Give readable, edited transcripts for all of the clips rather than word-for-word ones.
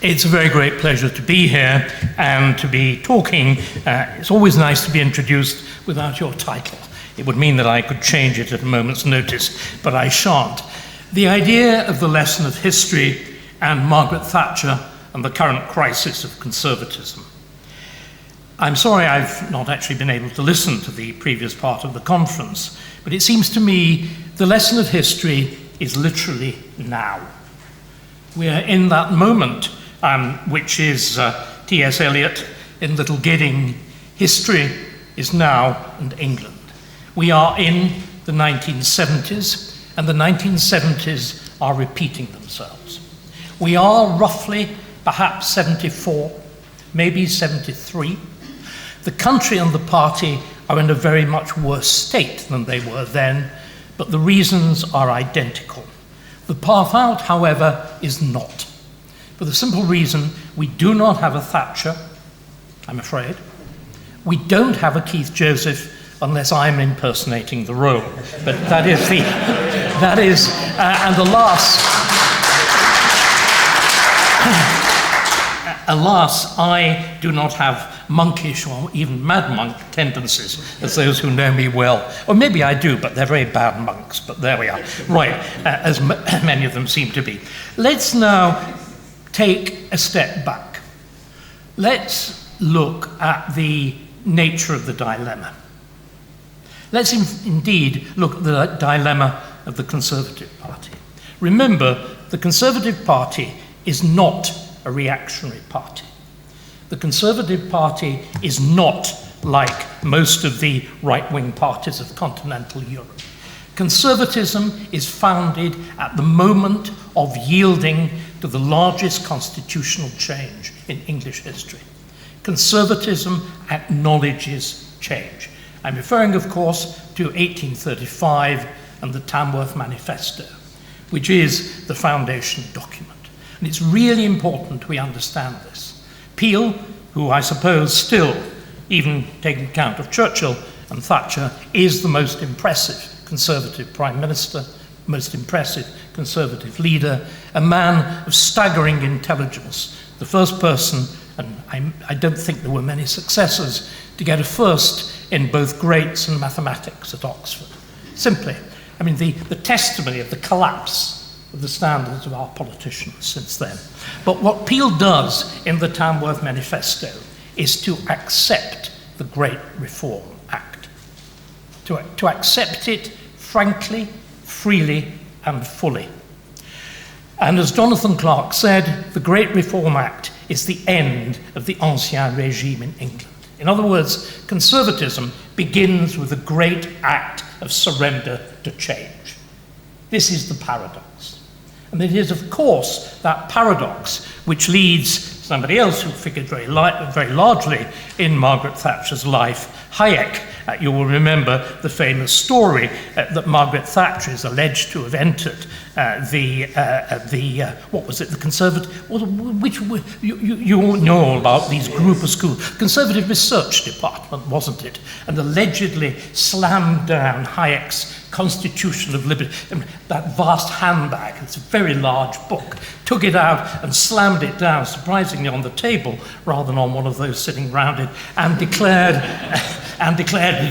It's a very great pleasure to be here and to be talking. It's always nice to be introduced without your title. It would mean that I could change it at a moment's notice, but I shan't. The idea of the lesson of history and Margaret Thatcher and the current crisis of conservatism. I'm sorry I've not actually been able to listen to the previous part of the conference, but it seems to me the lesson of history is literally now. We are in that moment, which is T.S. Eliot in Little Gidding, history is now and England. We are in the 1970s, and the 1970s are repeating themselves. We are roughly, perhaps 74, maybe 73. The country and the party are in a very much worse state than they were then, but the reasons are identical. The path out, however, is not. For the simple reason we do not have a Thatcher, I'm afraid. We don't have a Keith Joseph unless I'm impersonating the role. But and alas, I do not have monkish or even mad monk tendencies, as those who know me well. Or maybe I do, but they're very bad monks, but there we are. Right, as many of them seem to be. Let's now take a step back. Let's look at the nature of the dilemma. Let's indeed look at the dilemma of the Conservative Party. Remember, the Conservative Party is not a reactionary party. The Conservative Party is not like most of the right-wing parties of continental Europe. Conservatism is founded at the moment of yielding to the largest constitutional change in English history. Conservatism acknowledges change. I'm referring, of course, to 1835 and the Tamworth Manifesto, which is the foundation document. And it's really important we understand this. Peel, who I suppose still, even taking account of Churchill and Thatcher, is the most impressive Conservative Prime Minister, most impressive Conservative leader, a man of staggering intelligence, the first person, and I don't think there were many successors, to get a first in both greats and mathematics at Oxford. Simply, I mean, the testimony of the collapse of the standards of our politicians since then. But what Peel does in the Tamworth Manifesto is to accept the Great Reform Act. To accept it frankly, freely, and fully. And as Jonathan Clarke said, the Great Reform Act is the end of the Ancien Régime in England. In other words, conservatism begins with a great act of surrender to change. This is the paradox. And it is, of course, that paradox which leads somebody else who figured very largely in Margaret Thatcher's life, Hayek. You will remember the famous story that Margaret Thatcher is alleged to have entered the Conservative, you all know all about these group of schools, Conservative Research Department, wasn't it? And allegedly slammed down Hayek's Constitution of Liberty, that vast handbag, it's a very large book, took it out and slammed it down, surprisingly on the table rather than on one of those sitting round it, and declared,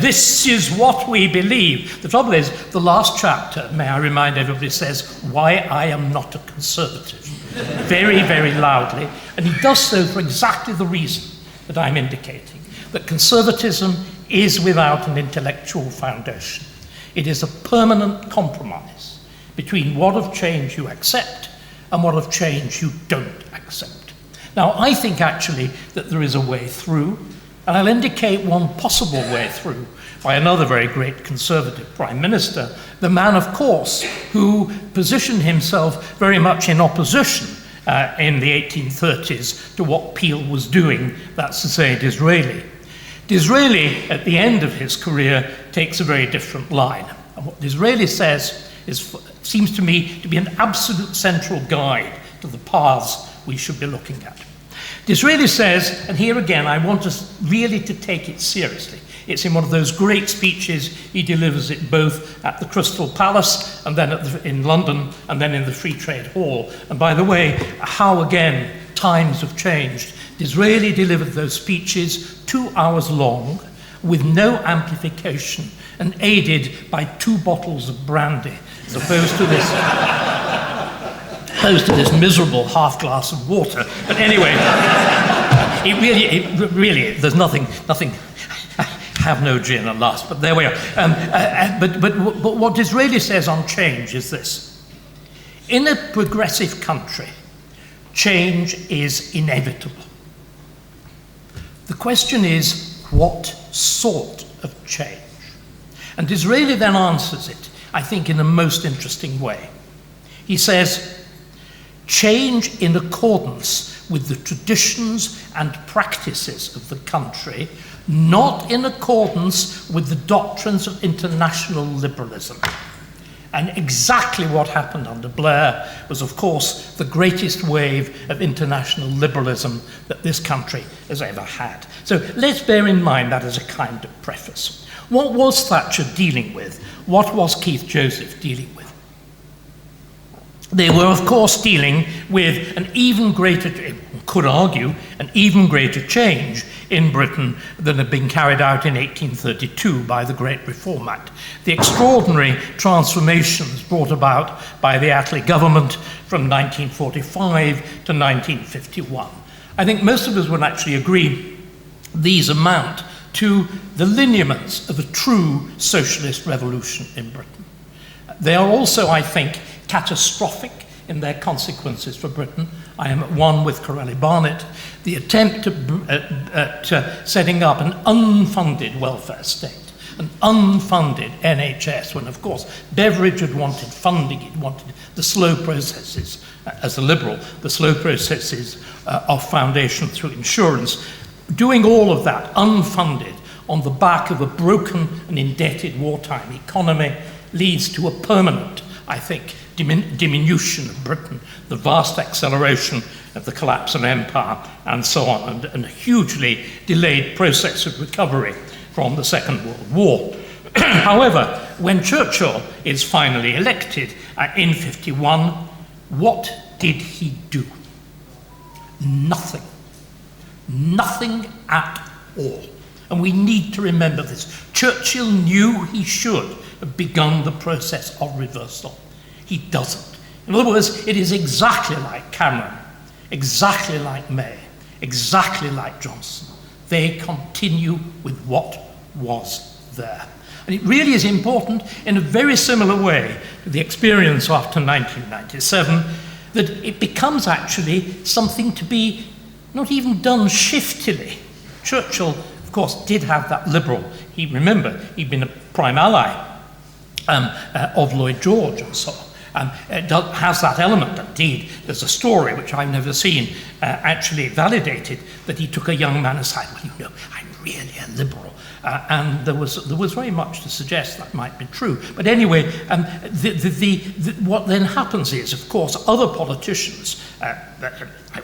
this is what we believe. The trouble is, the last chapter, may I remind everybody, says, why I am not a conservative, very, very loudly, and he does so for exactly the reason that I'm indicating, that conservatism is without an intellectual foundation. It is a permanent compromise between what of change you accept and what of change you don't accept. Now, I think actually that there is a way through, and I'll indicate one possible way through by another very great Conservative Prime Minister, the man, of course, who positioned himself very much in opposition in the 1830s to what Peel was doing, that's to say, Disraeli. Disraeli, at the end of his career, takes a very different line. And what Disraeli says seems to me to be an absolute central guide to the paths we should be looking at. Disraeli says, and here again I want us really to take it seriously, it's in one of those great speeches, he delivers it both at the Crystal Palace and then in London and then in the Free Trade Hall. And by the way, how again times have changed. Disraeli delivered those speeches 2 hours long, with no amplification, and aided by 2 bottles of brandy, as opposed to this miserable half glass of water. But anyway, it really, there's nothing. Have no gin, alas, but there we are. But what Disraeli says on change is this: in a progressive country, change is inevitable. The question is, what sort of change? And Disraeli then answers it, I think, in a most interesting way. He says, change in accordance with the traditions and practices of the country, not in accordance with the doctrines of international liberalism. And exactly what happened under Blair was, of course, the greatest wave of international liberalism that this country has ever had. So let's bear in mind that as a kind of preface. What was Thatcher dealing with? What was Keith Joseph dealing with? They were, of course, dealing with an even greater, could argue, an even greater change in Britain than had been carried out in 1832 by the Great Reform Act. The extraordinary transformations brought about by the Attlee government from 1945 to 1951. I think most of us would actually agree these amount to the lineaments of a true socialist revolution in Britain. They are also, I think, catastrophic in their consequences for Britain. I am at one with Corelli Barnett. The attempt at setting up an unfunded welfare state, an unfunded NHS, when of course Beveridge had wanted funding, he'd wanted the slow processes, as a liberal, the slow processes of foundation through insurance. Doing all of that unfunded on the back of a broken and indebted wartime economy leads to a permanent, I think, diminution of Britain, the vast acceleration of the collapse of empire, and so on, and a hugely delayed process of recovery from the Second World War. However, when Churchill is finally elected in 1951, what did he do? Nothing. Nothing at all. And we need to remember this. Churchill knew he should have begun the process of reversal. He doesn't. In other words, it is exactly like Cameron, exactly like May, exactly like Johnson. They continue with what was there. And it really is important in a very similar way to the experience after 1997 that it becomes actually something to be not even done shiftily. Churchill, of course, did have that liberal. Remember, he'd been a prime ally of Lloyd George and so on. It has that element. Indeed, there's a story which I've never seen actually validated, that he took a young man aside. Well, you know, I'm really a liberal. And there was very much to suggest that might be true. But anyway, what then happens is, of course, other politicians, I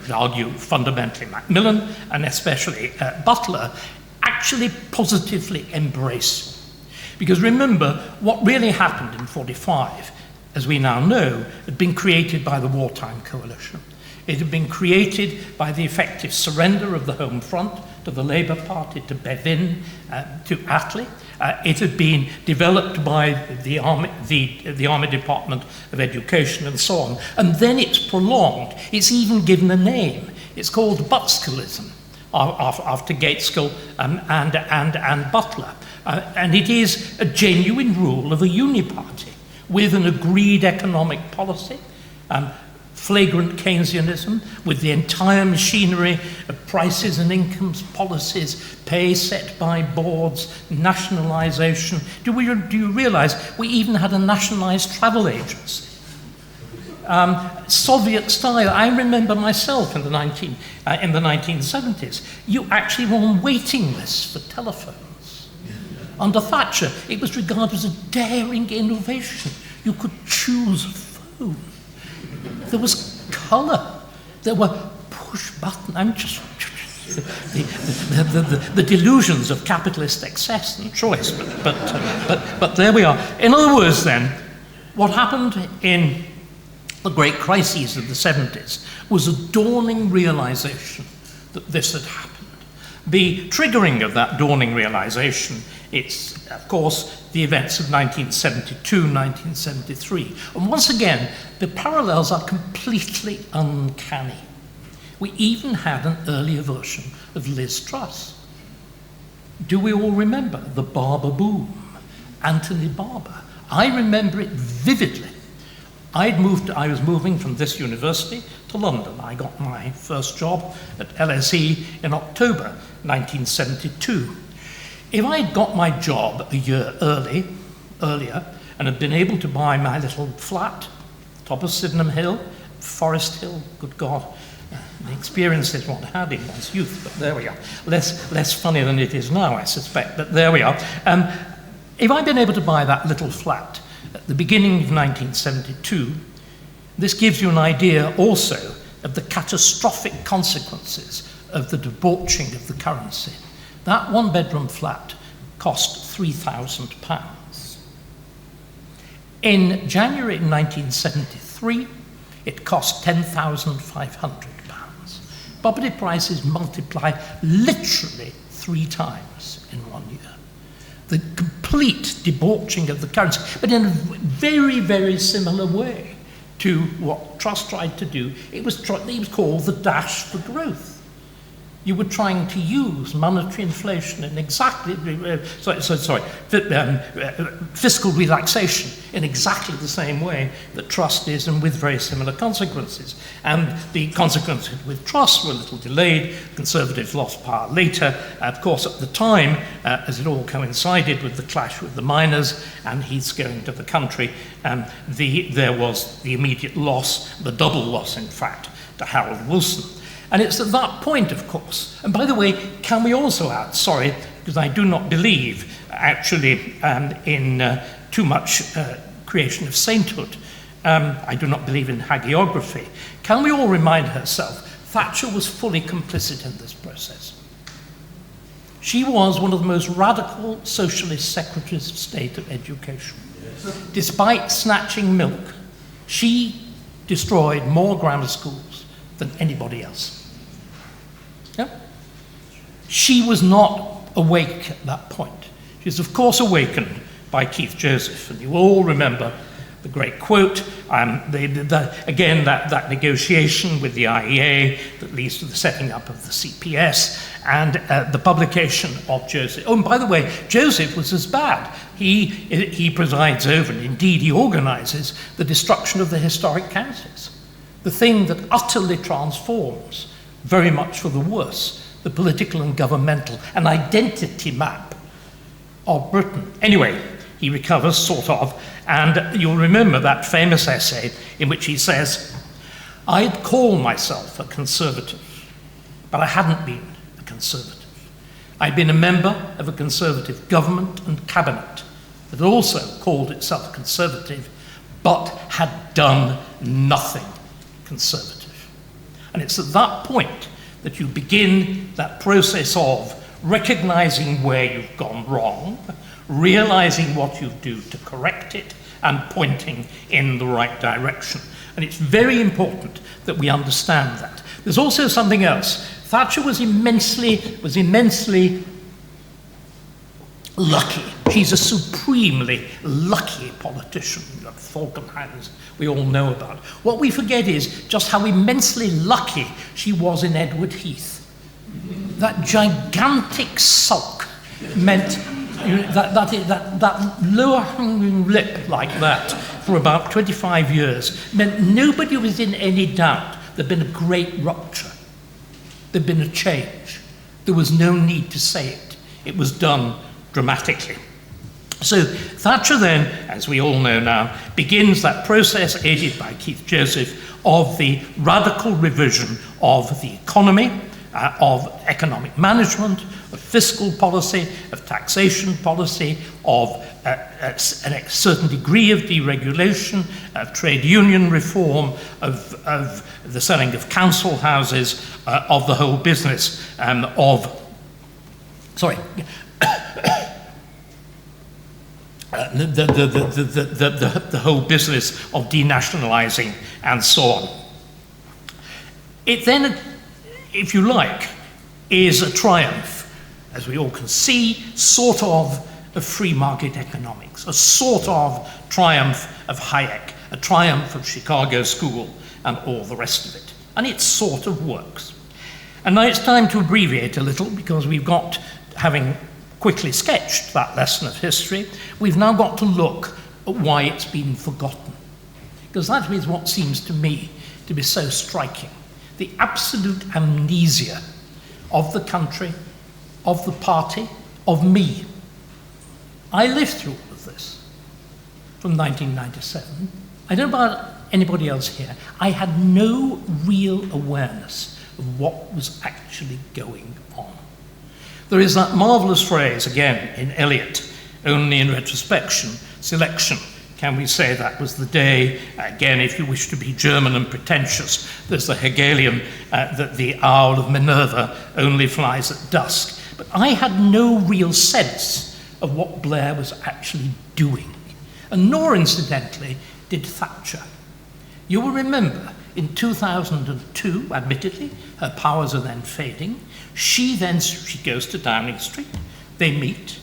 would argue fundamentally Macmillan and especially Butler, actually positively embrace. Because remember, what really happened in 1945, as we now know, had been created by the wartime coalition. It had been created by the effective surrender of the Home Front to the Labour Party, to Bevin, to Attlee. It had been developed by the Army Department of Education and so on. And then it's prolonged. It's even given a name. It's called Butskillism, after Gaitskell and Butler. And it is a genuine rule of a uniparty, with an agreed economic policy, flagrant Keynesianism, with the entire machinery of prices and incomes policies, pay set by boards, nationalisation. Do you realise we even had a nationalised travel agency? Soviet style. I remember myself in the 1970s, you actually were on waiting lists for telephones. Under Thatcher, it was regarded as a daring innovation. You could choose a phone. There was colour. There were push buttons. I'm just the delusions of capitalist excess and choice. But there we are. In other words, then, what happened in the great crises of the 70s, was a dawning realization that this had happened. The triggering of that dawning realization, it's, of course, the events of 1972, 1973. And once again, the parallels are completely uncanny. We even had an earlier version of Liz Truss. Do we all remember the Barber boom? Anthony Barber. I remember it vividly. I was moving from this university to London. I got my first job at LSE in October 1972. If I'd got my job a year earlier, and had been able to buy my little flat, top of Sydenham Hill, Forest Hill, good God, the experiences one had in one's youth, but there we are. Less funny than it is now, I suspect, but there we are. If I'd been able to buy that little flat at the beginning of 1972, this gives you an idea also of the catastrophic consequences of the debauching of the currency. That one-bedroom flat cost £3,000. In January 1973, it cost £10,500. Property prices multiply literally 3 times in 1 year. The complete debauching of the currency, but in a very, very similar way to what Truss tried to do. It was called the dash for growth. You were trying to use monetary inflation in exactly, fiscal relaxation in exactly the same way that Truss is, and with very similar consequences. And the consequences with Truss were a little delayed. Conservatives lost power later. Of course, at the time, as it all coincided with the clash with the miners and Heath's going to the country, there was the immediate loss, the double loss, in fact, to Harold Wilson. And it's at that point, of course, and by the way, can we also add, sorry, because I do not believe actually in too much creation of sainthood, I do not believe in hagiography, can we all remind ourselves, Thatcher was fully complicit in this process. She was one of the most radical socialist secretaries of state of education. Yes. Despite snatching milk, she destroyed more grammar schools than anybody else. Yeah? She was not awake at that point. She was, of course, awakened by Keith Joseph, and you all remember the great quote, again, that negotiation with the IEA that leads to the setting up of the CPS, and the publication of Joseph. Oh, and by the way, Joseph was as bad. He presides over, and indeed he organizes, the destruction of the historic counties, the thing that utterly transforms, very much for the worse, the political and governmental and identity map of Britain. Anyway, he recovers, sort of, and you'll remember that famous essay in which he says, I'd call myself a conservative, but I hadn't been a conservative. I'd been a member of a conservative government and cabinet that also called itself conservative, but had done nothing conservative. And it's at that point that you begin that process of recognizing where you've gone wrong, realizing what you do to correct it, and pointing in the right direction. And it's very important that we understand that. There's also something else. Thatcher was immensely lucky. She's a supremely lucky politician, that Falkenhayn's we all know about. What we forget is just how immensely lucky she was in Edward Heath. That gigantic sulk meant that lower hanging lip like that for about 25 years meant nobody was in any doubt there'd been a great rupture. There'd been a change. There was no need to say it. It was done dramatically. So Thatcher then, as we all know now, begins that process, aided by Keith Joseph, of the radical revision of the economy, of economic management, of fiscal policy, of taxation policy, of a certain degree of deregulation, of trade union reform, of the selling of council houses, of the whole business the whole business of denationalising and so on. It then, if you like, is a triumph, as we all can see, sort of free market economics, a sort of triumph of Hayek, a triumph of Chicago School and all the rest of it. And it sort of works. And now it's time to abbreviate a little, because we've got, having quickly sketched that lesson of history, we've now got to look at why it's been forgotten. Because that is what seems to me to be so striking. The absolute amnesia of the country, of the party, of me. I lived through all of this from 1997. I don't know about anybody else here. I had no real awareness of what was actually going on. There is that marvellous phrase, again, in Eliot, only in retrospection, selection. Can we say that was the day? Again, if you wish to be German and pretentious, there's the Hegelian, that the owl of Minerva only flies at dusk. But I had no real sense of what Blair was actually doing, and nor, incidentally, did Thatcher. You will remember, in 2002, admittedly, her powers are then fading. She goes to Downing Street. They meet.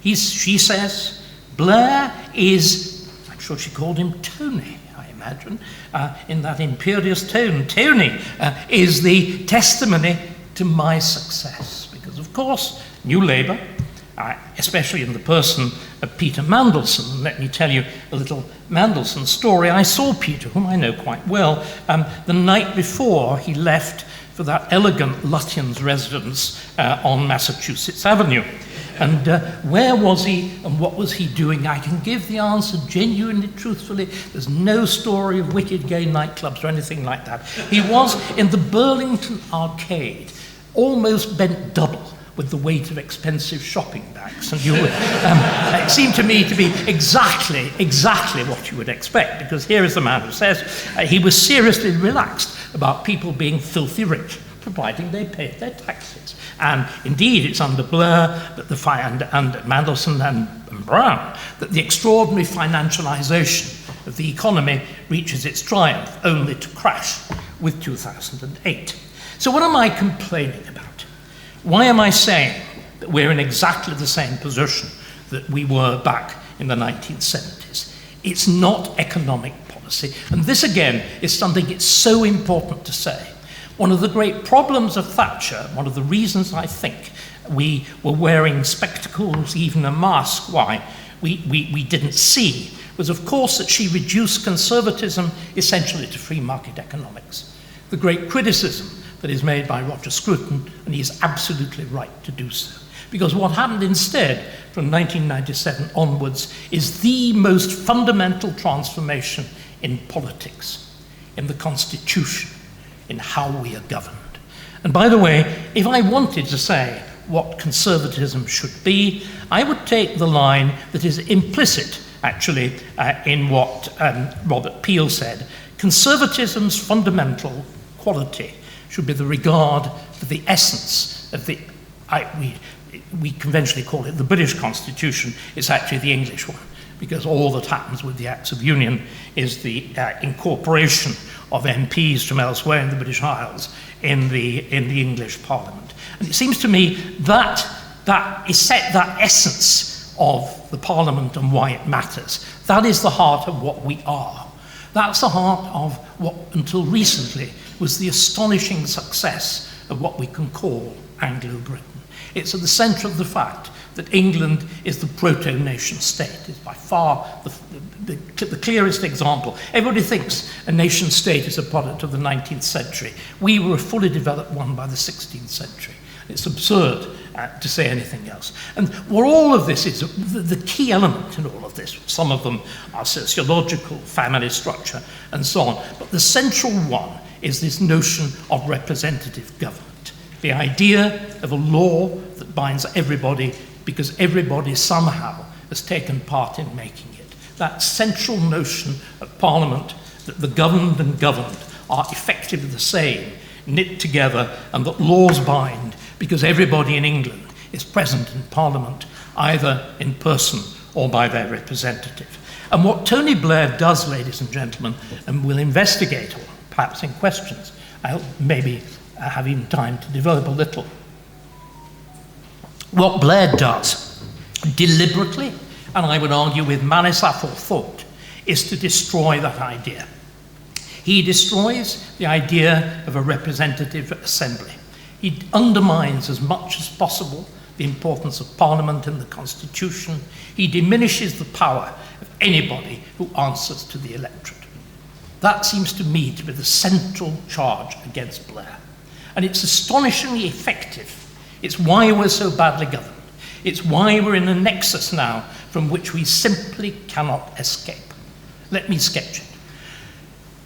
She says, Blair is, I'm sure she called him Tony, I imagine, in that imperious tone. Tony is the testimony to my success. Because, of course, New Labour, especially in the person of Peter Mandelson. Let me tell you a little Mandelson story. I saw Peter, whom I know quite well, the night before he left for that elegant Lutyens residence on Massachusetts Avenue. And where was he and what was he doing? I can give the answer genuinely, truthfully. There's no story of wicked gay nightclubs or anything like that. He was in the Burlington Arcade, almost bent double with the weight of expensive shopping bags. And you would, it seemed to me to be exactly what you would expect, because here is the man who says he was seriously relaxed about people being filthy rich, providing they paid their taxes. And indeed, it's under Blair and Mandelson and Brown that the extraordinary financialization of the economy reaches its triumph, only to crash with 2008. So what am I complaining about? Why am I saying that we're in exactly the same position that we were back in the 1970s? It's not economic policy. And this, again, is something it's so important to say. One of the great problems of Thatcher, one of the reasons I think we were wearing spectacles, even a mask, why we didn't see, was, of course, that she reduced conservatism essentially to free market economics. The great criticism that is made by Roger Scruton, and he is absolutely right to do so. Because what happened instead from 1997 onwards is the most fundamental transformation in politics, in the Constitution, in how we are governed. And by the way, if I wanted to say what conservatism should be, I would take the line that is implicit, actually, in what Robert Peel said. Conservatism's fundamental quality should be the regard for the essence of the, we conventionally call it the British Constitution. It's actually the English one, because all that happens with the Acts of Union is the incorporation of MPs from elsewhere in the British Isles in the English Parliament. And it seems to me that that essence of the Parliament and why it matters, that is the heart of what we are. That's the heart of what, until recently, was the astonishing success of what we can call Anglo-Britain. It's at the centre of the fact that England is the proto-nation state. It's by far the clearest example. Everybody thinks a nation state is a product of the 19th century. We were a fully developed one by the 16th century. It's absurd to say anything else. And what all of this is, the key element in all of this, some of them are sociological, family structure, and so on, but the central one is this notion of representative government. The idea of a law that binds everybody because everybody somehow has taken part in making it. That central notion of Parliament, that the governed and governed are effectively the same, knit together, and that laws bind because everybody in England is present in Parliament, either in person or by their representative. And what Tony Blair does, ladies and gentlemen, and we'll investigate, or perhaps in questions, I'll maybe have even time to develop a little. What Blair does, deliberately, and I would argue with malice aforethought, is to destroy that idea. He destroys the idea of a representative assembly. He undermines as much as possible the importance of Parliament in the Constitution. He diminishes the power of anybody who answers to the electorate. That seems to me to be the central charge against Blair. And it's astonishingly effective. It's why we're so badly governed. It's why we're in a nexus now from which we simply cannot escape. Let me sketch it.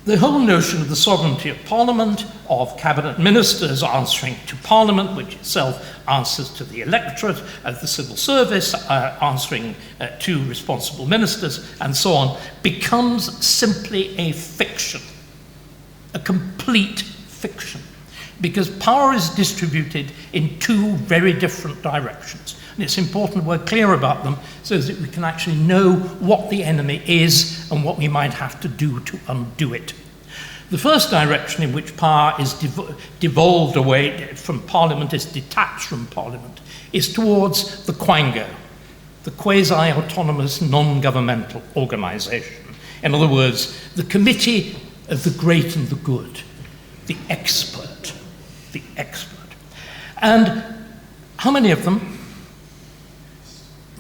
The whole notion of the sovereignty of Parliament, of cabinet ministers answering to Parliament, which itself answers to the electorate, of the civil service answering to responsible ministers, and so on, becomes simply a fiction, a complete fiction, because power is distributed in two very different directions. And it's important we're clear about them so that we can actually know what the enemy is and what we might have to do to undo it. The first direction in which power is devolved away from Parliament, is detached from Parliament, is towards the quango, the quasi-autonomous non-governmental organisation. In other words, the committee of the great and the good, the expert, the expert. And how many of them?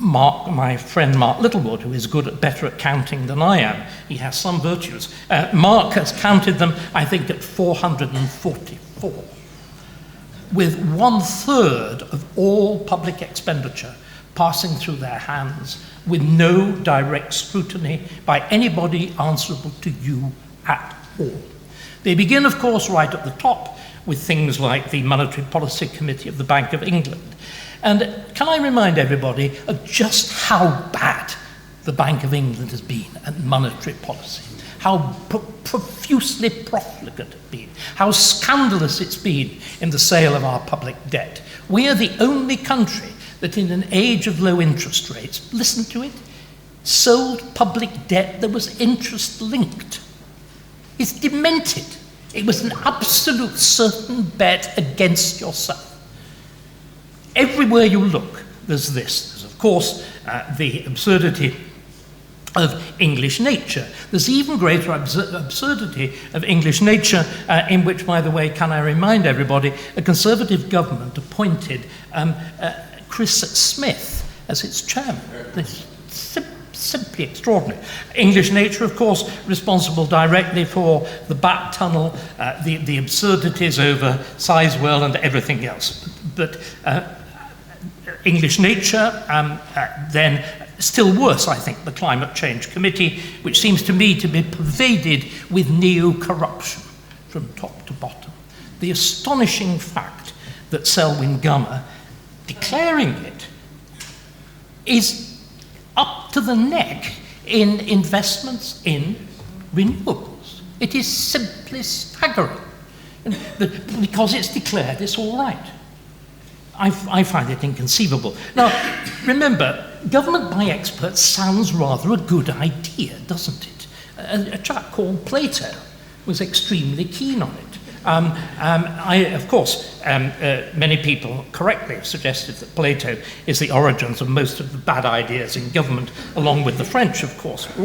Mark, my friend Mark Littlewood, who is better at counting than I am, he has some virtues. Mark has counted them, I think, at 444, with 1/3 of all public expenditure passing through their hands with no direct scrutiny by anybody answerable to you at all. They begin, of course, right at the top with things like the Monetary Policy Committee of the Bank of England. And can I remind everybody of just how bad the Bank of England has been at monetary policy, how profusely profligate it's been, how scandalous it's been in the sale of our public debt. We are the only country that in an age of low interest rates, listen to it, sold public debt that was interest linked. It's demented. It was an absolute certain bet against yourself. Everywhere you look, there's this. There's, of course, the absurdity of English nature. There's even greater absurdity of English nature, in which, by the way, can I remind everybody, a Conservative government appointed Chris Smith as its chairman. It's simply extraordinary. English nature, of course, responsible directly for the Bat Tunnel, the absurdities over Sizewell and everything else. But English nature, then still worse, I think, the Climate Change Committee, which seems to me to be pervaded with neo-corruption from top to bottom. The astonishing fact that Selwyn Gummer, declaring it, is up to the neck in investments in renewables. It is simply staggering. Because it's declared it's all right. I find it inconceivable. Now, remember, government by experts sounds rather a good idea, doesn't it? A chap called Plato was extremely keen on it. Of course, many people correctly have suggested that Plato is the origins of most of the bad ideas in government, along with the French, of course, are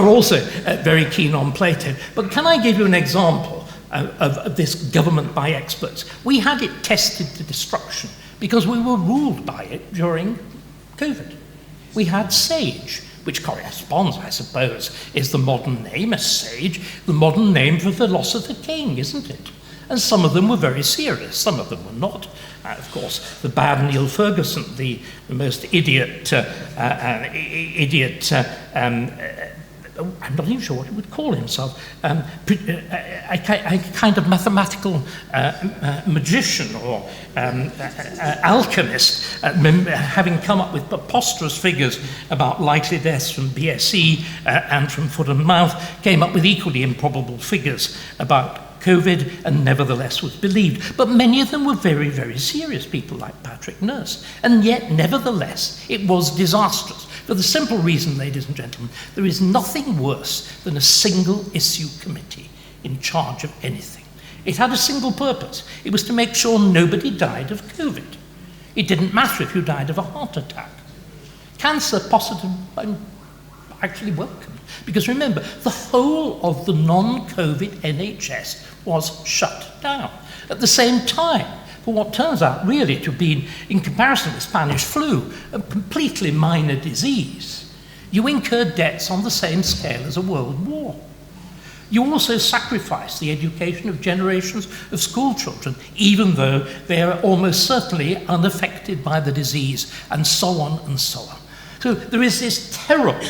also very keen on Plato. But can I give you an example of this government by experts? We had it tested to destruction because we were ruled by it during COVID. We had SAGE, which corresponds, I suppose, is the modern name, a sage, the modern name for philosopher king, isn't it? And some of them were very serious, some of them were not. Of course, the bad Neil Ferguson, the most idiot, I'm not even sure what he would call himself, a kind of mathematical magician or alchemist, having come up with preposterous figures about likely deaths from BSE and from foot and mouth, came up with equally improbable figures about COVID and nevertheless was believed. But many of them were very, very serious people like Patrick Nurse. And yet, nevertheless, it was disastrous. For the simple reason, ladies and gentlemen, there is nothing worse than a single issue committee in charge of anything. It had a single purpose. It was to make sure nobody died of COVID. It didn't matter if you died of a heart attack. Cancer, positive, actually welcome. Because remember, the whole of the non-COVID NHS was shut down. At the same time, for what turns out really to have been, in comparison with Spanish flu, a completely minor disease, you incurred debts on the same scale as a world war. You also sacrifice the education of generations of school children, even though they are almost certainly unaffected by the disease, and so on and so on. So there is this terrible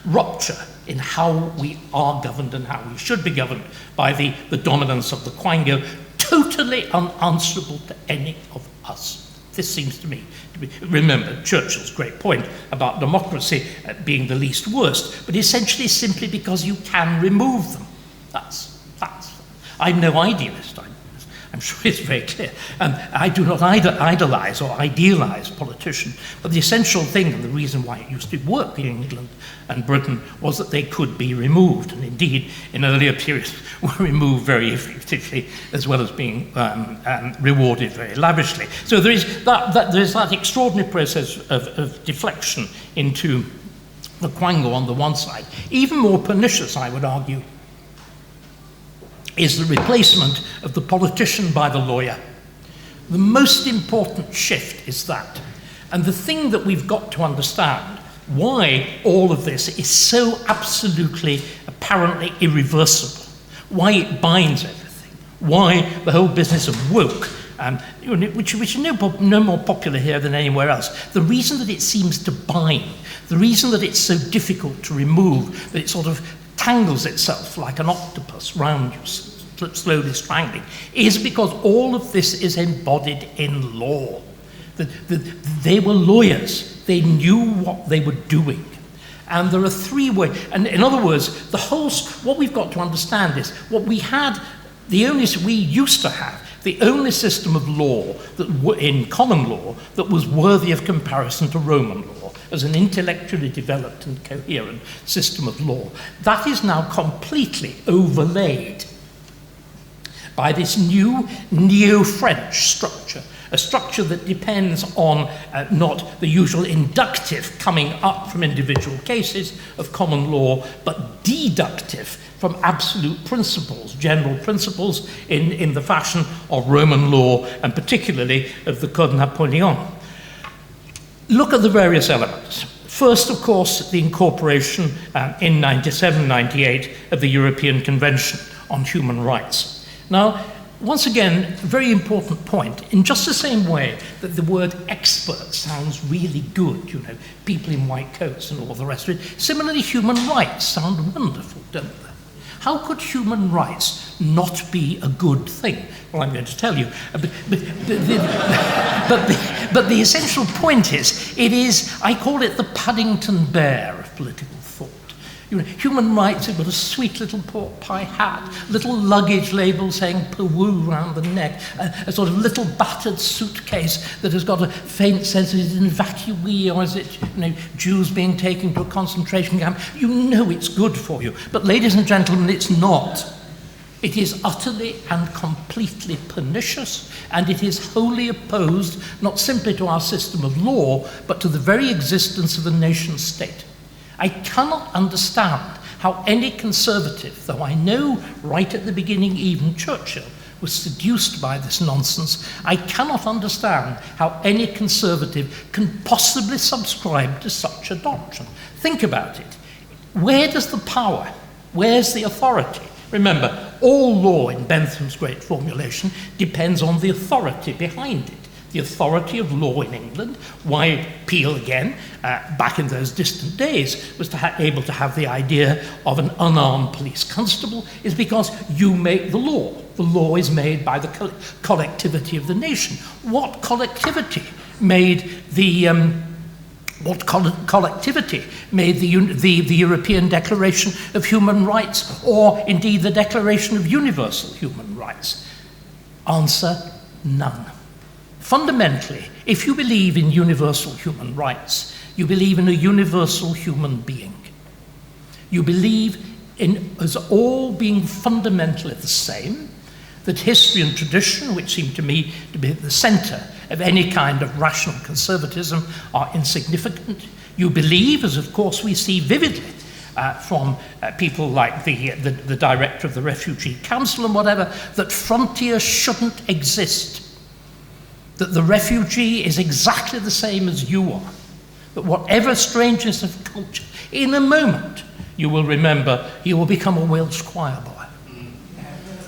rupture in how we are governed and how we should be governed by the dominance of the quango, totally unanswerable to any of us. This seems to me to be, remember Churchill's great point about democracy being the least worst, but essentially simply because you can remove them. That's I'm no idealist. I'm sure it's very clear. I do not idolize or idealize politicians, but the essential thing and the reason why it used to work in England and Britain was that they could be removed, and indeed in earlier periods were removed very effectively, as well as being rewarded very lavishly. So there is that extraordinary process of deflection into the quango on the one side. Even more pernicious, I would argue, is the replacement of the politician by the lawyer. The most important shift is that. And the thing that we've got to understand, why all of this is so absolutely, apparently irreversible, why it binds everything, why the whole business of woke, which is no more popular here than anywhere else, the reason that it seems to bind, the reason that it's so difficult to remove, that it sort of tangles itself like an octopus round you, slowly strangling, is because all of this is embodied in law. They were lawyers. They knew what they were doing. And there are three ways. And in other words, what we've got to understand is what we used to have, the only system of law in common law that was worthy of comparison to Roman law as an intellectually developed and coherent system of law. That is now completely overlaid by this new neo-French structure, a structure that depends on not the usual inductive coming up from individual cases of common law, but deductive from absolute principles, general principles in the fashion of Roman law, and particularly of the Code Napoleon. Look at the various elements. First, of course, the incorporation in 97-98 of the European Convention on Human Rights. Now, once again, a very important point. In just the same way that the word expert sounds really good, people in white coats and all the rest of it, similarly, human rights sound wonderful, don't they? How could human rights not be a good thing? Well, I'm going to tell you. But the essential point is, I call it the Paddington Bear of political thought. Human rights have got a sweet little pork pie hat, little luggage label saying Peru round the neck, a sort of little battered suitcase that has got a faint sense that it's an evacuee, or is it Jews being taken to a concentration camp. It's good for you. But ladies and gentlemen, it's not. It is utterly and completely pernicious, and it is wholly opposed not simply to our system of law, but to the very existence of the nation state. I cannot understand how any conservative, though I know right at the beginning even Churchill was seduced by this nonsense, I cannot understand how any conservative can possibly subscribe to such a doctrine. Think about it. Where does the power, where's the authority? Remember, all law in Bentham's great formulation depends on the authority behind it. The authority of law in England, why Peel again, back in those distant days, was able to have the idea of an unarmed police constable, is because you make the law. The law is made by the collectivity of the nation. What collectivity made the What collectivity made the European Declaration of Human Rights, or indeed the Declaration of Universal Human Rights? Answer, none. Fundamentally, if you believe in universal human rights, you believe in a universal human being. You believe in us all being fundamentally the same, that history and tradition, which seem to me to be at the centre of any kind of rational conservatism, are insignificant. You believe, as of course we see vividly from people like the director of the Refugee Council and whatever, that frontiers shouldn't exist, that the refugee is exactly the same as you are, that whatever strangeness of culture, in a moment you will remember he will become a Welsh choir boy.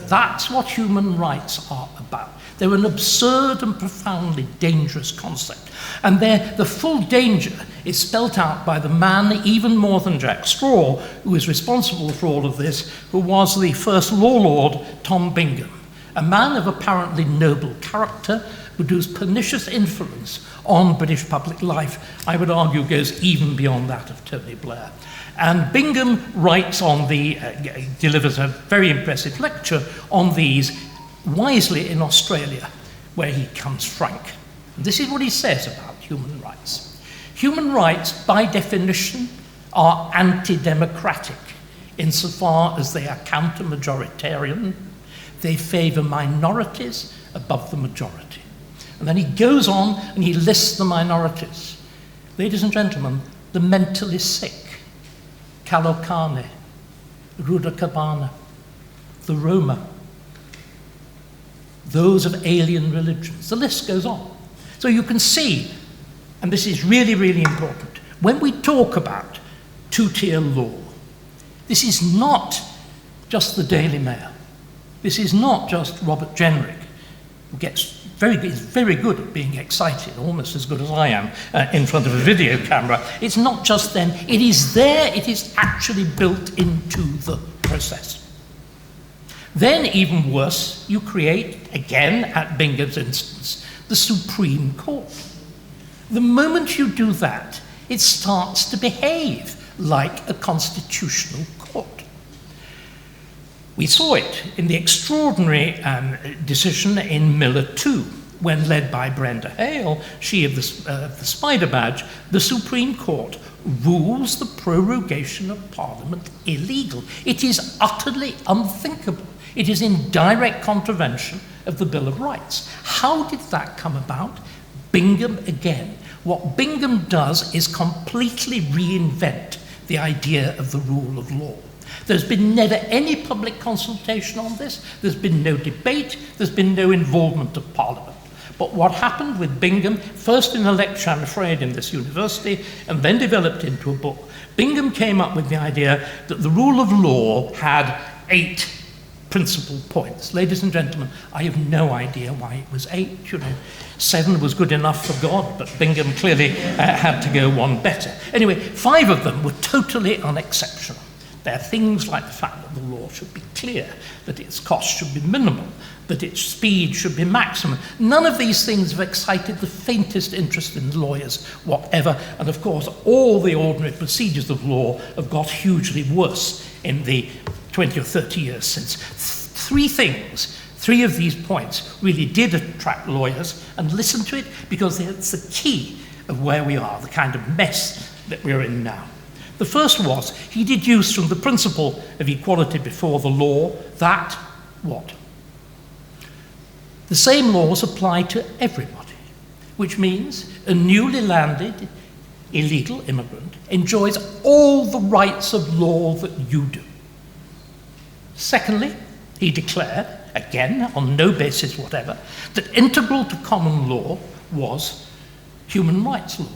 That's what human rights are about. They're an absurd and profoundly dangerous concept. And the full danger is spelt out by the man, even more than Jack Straw, who is responsible for all of this, who was the first law lord, Tom Bingham, a man of apparently noble character, whose pernicious influence on British public life, I would argue, goes even beyond that of Tony Blair. And Bingham writes on delivers a very impressive lecture on these wisely in Australia, where he comes frank. And this is what he says about human rights. Human rights, by definition, are anti-democratic insofar as they are counter-majoritarian. They favour minorities above the majority. And then he goes on and he lists the minorities. Ladies and gentlemen, the mentally sick, Kalokane, Rudakabana, the Roma, those of alien religions. The list goes on. So you can see, and this is really, really important, when we talk about two-tier law, this is not just the Daily Mail. This is not just Robert Jenrick, who is very good at being excited, almost as good as I am in front of a video camera. It's not just them. It is there. It is actually built into the process. Then, even worse, you create, again, at Bingham's instance, the Supreme Court. The moment you do that, it starts to behave like a constitutional court. We saw it in the extraordinary decision in Miller 2, when led by Brenda Hale, she of the Spider Badge, the Supreme Court rules the prorogation of Parliament illegal. It is utterly unthinkable. It is in direct contravention of the Bill of Rights. How did that come about? Bingham again. What Bingham does is completely reinvent the idea of the rule of law. There's been never any public consultation on this. There's been no debate. There's been no involvement of Parliament. But what happened with Bingham, first in a lecture, I'm afraid, in this university, and then developed into a book, Bingham came up with the idea that the rule of law had 8 principal points. Ladies and gentlemen, I have no idea why it was 8. 7 was good enough for God, but Bingham clearly had to go one better. Anyway, 5 of them were totally unexceptional. They're things like the fact that the law should be clear, that its cost should be minimal, that its speed should be maximum. None of these things have excited the faintest interest in lawyers whatever, and of course all the ordinary procedures of law have got hugely worse in the 20 or 30 years since. 3 of these points really did attract lawyers, and listen to it, because it's the key of where we are, the kind of mess that we're in now. The first was, he deduced from the principle of equality before the law that, what? The same laws apply to everybody, which means a newly landed illegal immigrant enjoys all the rights of law that you do. Secondly, he declared, again on no basis whatever, that integral to common law was human rights law.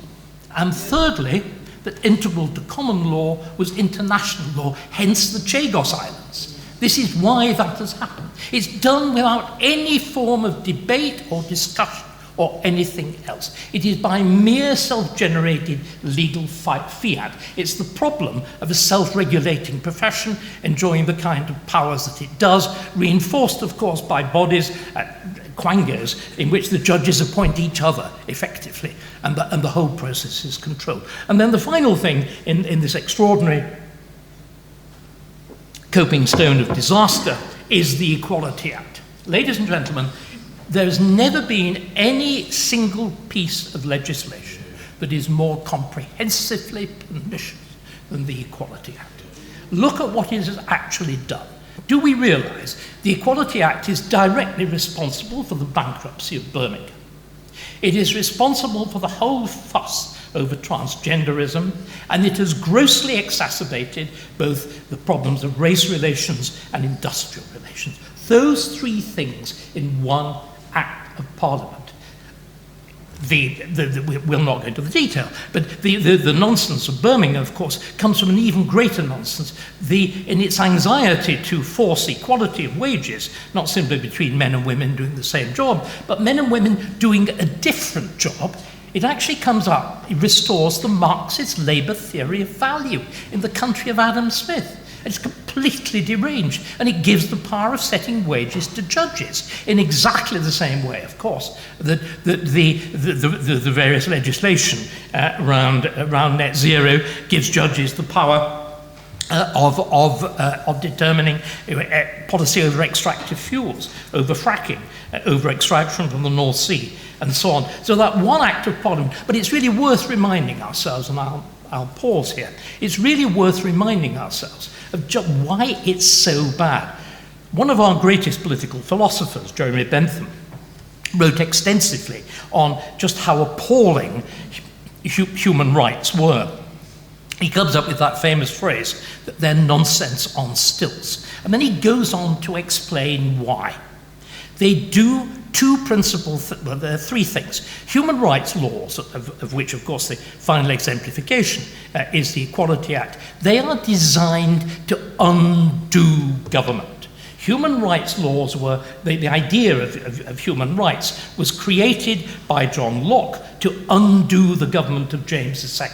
And thirdly, that integral to common law was international law, hence the Chagos Islands. This is why that has happened. It's done without any form of debate or discussion or anything else. It is by mere self-generated legal fiat. It's the problem of a self-regulating profession enjoying the kind of powers that it does, reinforced, of course, by bodies, quangos, in which the judges appoint each other effectively, and the whole process is controlled. And then the final thing in this extraordinary coping stone of disaster is the Equality Act. Ladies and gentlemen, there has never been any single piece of legislation that is more comprehensively pernicious than the Equality Act. Look at what it has actually done. Do we realise the Equality Act is directly responsible for the bankruptcy of Birmingham? It is responsible for the whole fuss over transgenderism, and it has grossly exacerbated both the problems of race relations and industrial relations. Those three things in one Act of Parliament. We'll not go into the detail, but the nonsense of Birmingham, of course, comes from an even greater nonsense. In its anxiety to force equality of wages, not simply between men and women doing the same job, but men and women doing a different job, it actually comes up, it restores the Marxist labour theory of value in the country of Adam Smith. It's completely deranged, and it gives the power of setting wages to judges in exactly the same way, of course, that the various legislation around net zero gives judges the power of determining policy over extractive fuels, over fracking, over extraction from the North Sea, and so on. So that one Act of Parliament, but it's really worth reminding ourselves, and I'll pause here, it's really worth reminding ourselves of just why it's so bad. One of our greatest political philosophers, Jeremy Bentham, wrote extensively on just how appalling human rights were. He comes up with that famous phrase that they're nonsense on stilts. And then he goes on to explain why. They do two principal well, there are three things. Human rights laws, of which, of course, the final exemplification is the Equality Act, they are designed to undo government. Human rights laws were, the idea of human rights was created by John Locke to undo the government of James II.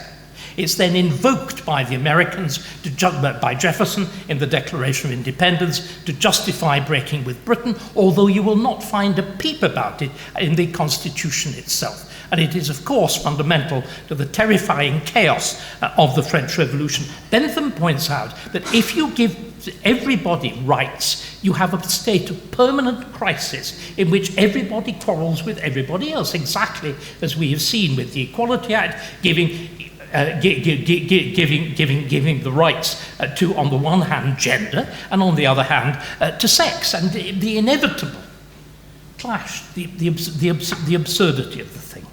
It's then invoked by the Americans, by Jefferson in the Declaration of Independence, to justify breaking with Britain, although you will not find a peep about it in the Constitution itself. And it is, of course, fundamental to the terrifying chaos of the French Revolution. Bentham points out that if you give everybody rights, you have a state of permanent crisis in which everybody quarrels with everybody else, exactly as we have seen with the Equality Act, giving the rights to, on the one hand, gender, and on the other hand, to sex, and the inevitable clash, the absurdity of the thing.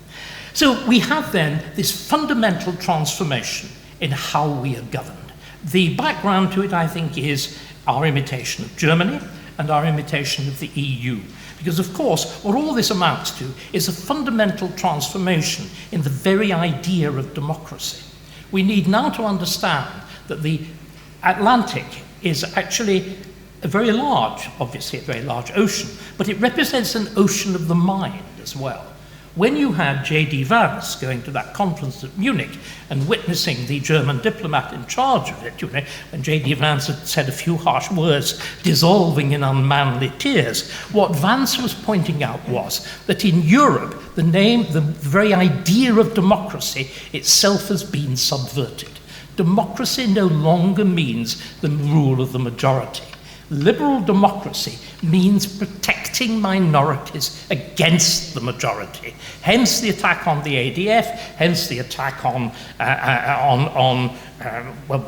So we have then this fundamental transformation in how we are governed. The background to it, I think, is our imitation of Germany and our imitation of the EU. Because, of course, what all this amounts to is a fundamental transformation in the very idea of democracy. We need now to understand that the Atlantic is actually obviously a very large ocean, but it represents an ocean of the mind as well. When you had J.D. Vance going to that conference at Munich and witnessing the German diplomat in charge of it, when J.D. Vance had said a few harsh words, dissolving in unmanly tears, what Vance was pointing out was that in Europe, the very idea of democracy itself has been subverted. Democracy no longer means the rule of the majority. Liberal democracy means protecting minorities against the majority. Hence the attack on the ADF, hence the attack on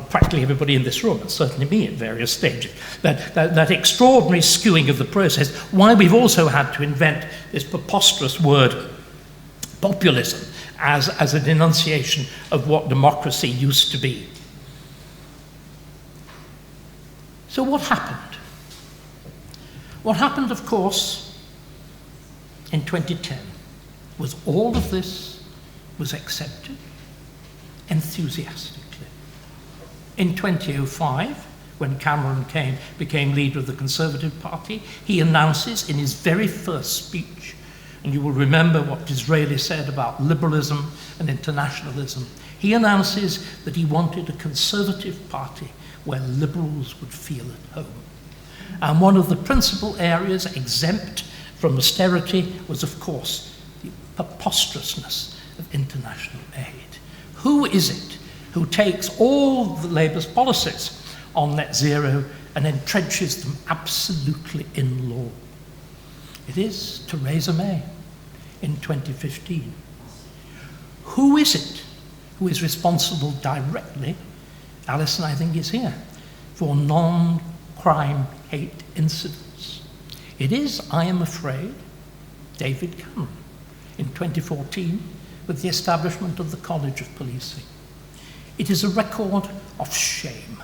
practically everybody in this room, and certainly me at various stages. That extraordinary skewing of the process, why we've also had to invent this preposterous word, populism, as a denunciation of what democracy used to be. So what happened? What happened, of course, in 2010 was all of this was accepted enthusiastically. In 2005, when Cameron became leader of the Conservative Party, he announces in his very first speech And you will remember what Disraeli said about liberalism and internationalism. He announces that he wanted a Conservative party where liberals would feel at home. And one of the principal areas exempt from austerity was, of course, the preposterousness of international aid. Who is it who takes all the Labour's policies on net zero and entrenches them absolutely in law? It is Theresa May in 2015. Who is it who is responsible directly, Alison I think is here, for non-crime hate incidents? It is, I am afraid, David Cameron in 2014 with the establishment of the College of Policing. It is a record of shame.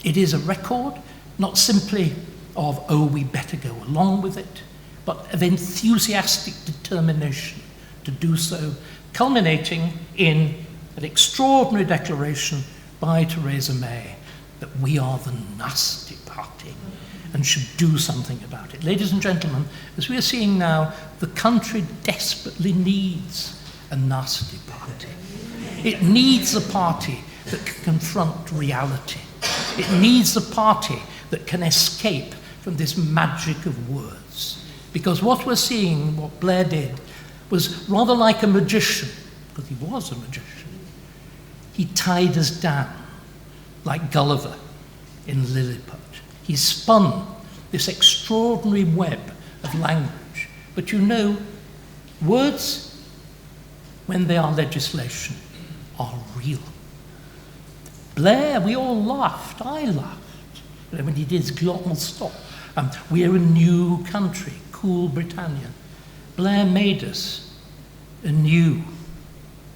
It is a record not simply of, oh, we better go along with it, but of enthusiastic determination to do so, culminating in an extraordinary declaration by Theresa May that we are the nasty party and should do something about it. Ladies and gentlemen, as we are seeing now, the country desperately needs a nasty party. It needs a party that can confront reality. It needs a party that can escape from this magic of words. Because what we're seeing, what Blair did, was rather like a magician, because he was a magician. He tied us down like Gulliver in Lilliput. He spun this extraordinary web of language. But you know, words, when they are legislation, are real. Blair, we all laughed. I laughed when he did his global stop. We're a new country, cool Britannia. Blair made us a new,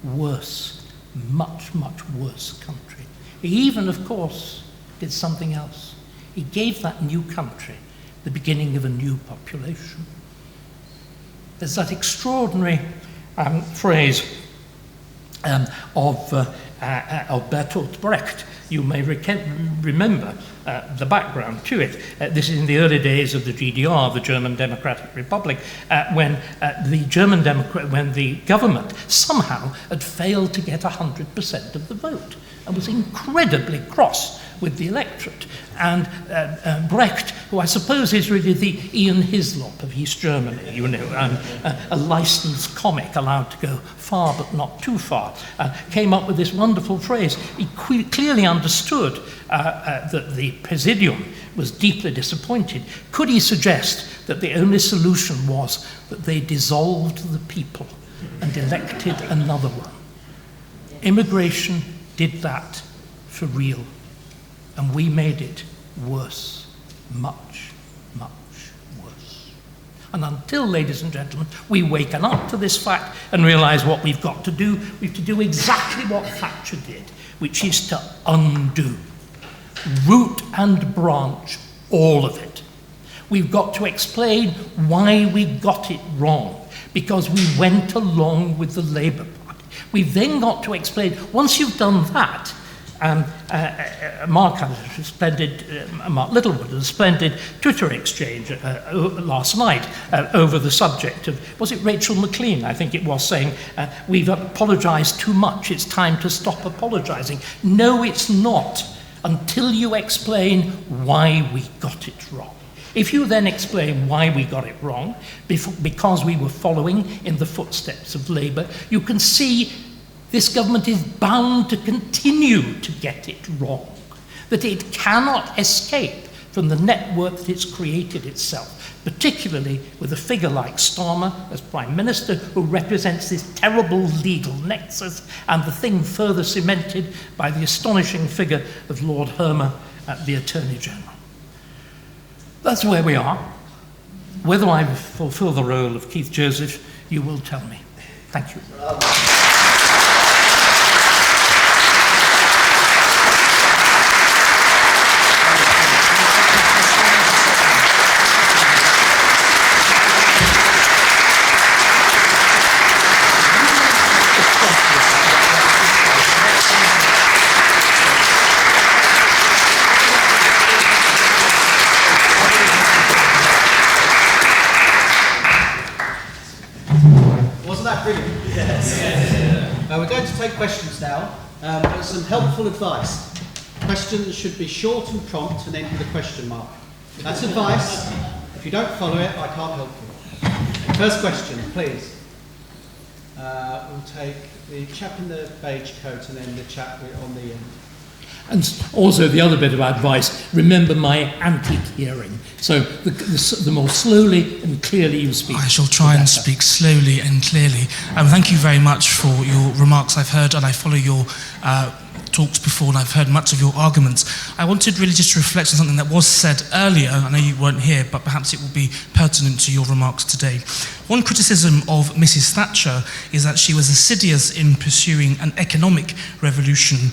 worse, much, much worse country. He even, of course, did something else. He gave that new country the beginning of a new population. There's that extraordinary phrase of Bertolt Brecht. You may remember the background to it. This is in the early days of the GDR, the German Democratic Republic, when the government somehow had failed to get 100% of the vote and was incredibly cross with the electorate. And Brecht, who I suppose is really the Ian Hislop of East Germany, you know, a licensed comic allowed to go far but not too far, came up with this wonderful phrase. He clearly understood that the Presidium was deeply disappointed. Could he suggest that the only solution was that they dissolved the people and elected another one? Immigration did that for real. And we made it worse, much, much worse. And until, ladies and gentlemen, we waken up to this fact and realise what we've got to do, we have to do exactly what Thatcher did, which is to undo, root and branch, all of it. We've got to explain why we got it wrong, because we went along with the Labour Party. We've then got to explain, once you've done that, Mark Littlewood had a splendid Twitter exchange last night over the subject of, was it Rachel McLean, I think it was, saying, we've apologised too much, it's time to stop apologising. No, it's not, until you explain why we got it wrong. If you then explain why we got it wrong, because we were following in the footsteps of Labour, you can see this government is bound to continue to get it wrong, that it cannot escape from the network that it's created itself, particularly with a figure like Starmer as Prime Minister, who represents this terrible legal nexus, and the thing further cemented by the astonishing figure of Lord Hermer, the Attorney General. That's where we are. Whether I fulfil the role of Keith Joseph, you will tell me. Thank you. that brilliant? Yes. We're going to take questions now. Some helpful advice. Questions should be short and prompt and end with a question mark. That's advice. If you don't follow it, I can't help you. First question, please. We'll take the chap in the beige coat and then the chap on the end. And also the other bit of advice, remember my antique hearing. So the more slowly and clearly you speak. I shall try and speak slowly and clearly. Thank you very much for your remarks I've heard, and I follow your talks before, and I've heard much of your arguments. I wanted really just to reflect on something that was said earlier. I know you weren't here, but perhaps it will be pertinent to your remarks today. One criticism of Mrs. Thatcher is that she was assiduous in pursuing an economic revolution,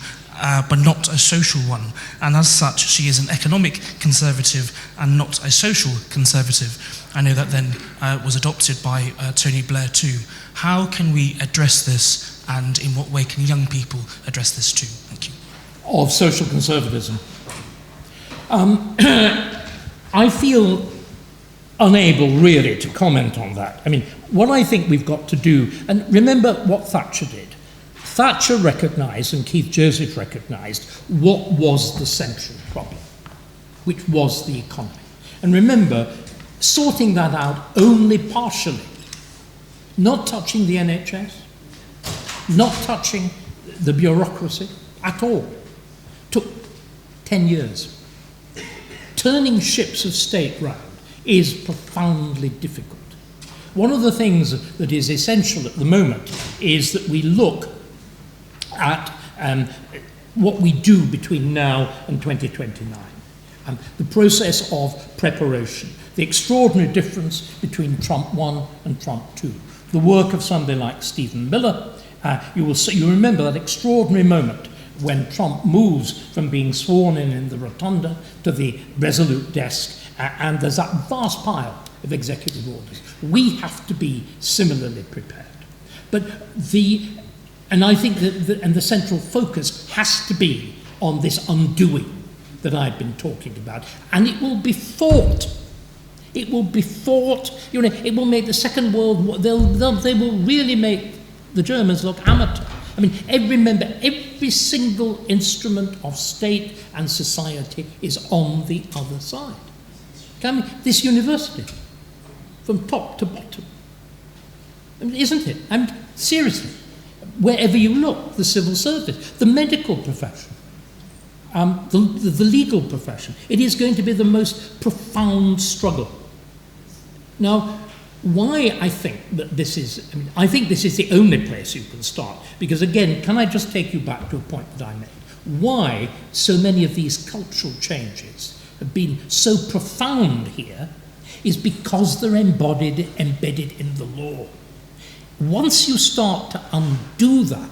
but not a social one. And as such, she is an economic conservative and not a social conservative. I know that then was adopted by Tony Blair too. How can we address this, and in what way can young people address this too? Thank you. Of social conservatism. I feel unable really to comment on that. I mean, what I think we've got to do, and remember what Thatcher did. Thatcher recognised, and Keith Joseph recognised, what was the central problem, which was the economy. And remember, sorting that out only partially, not touching the NHS, not touching the bureaucracy at all, took 10 years. Turning ships of state round is profoundly difficult. One of the things that is essential at the moment is that we look at what we do between now and 2029. The process of preparation, the extraordinary difference between Trump 1 and Trump 2. The work of somebody like Stephen Miller, you remember that extraordinary moment when Trump moves from being sworn in the rotunda to the Resolute desk, and there's that vast pile of executive orders. We have to be similarly prepared. And I think that the central focus has to be on this undoing that I've been talking about. And it will be fought. It will be fought. It will make the Second World War, they will really make the Germans look amateur. I mean, remember, every single instrument of state and society is on the other side. This university, from top to bottom. I mean, isn't it? I mean, seriously. Wherever you look, the civil service, the medical profession, the legal profession, it is going to be the most profound struggle. Now, why I think that this is, I think this is the only place you can start, because again, can I just take you back to a point that I made? Why so many of these cultural changes have been so profound here is because they're embedded in the law. Once you start to undo that,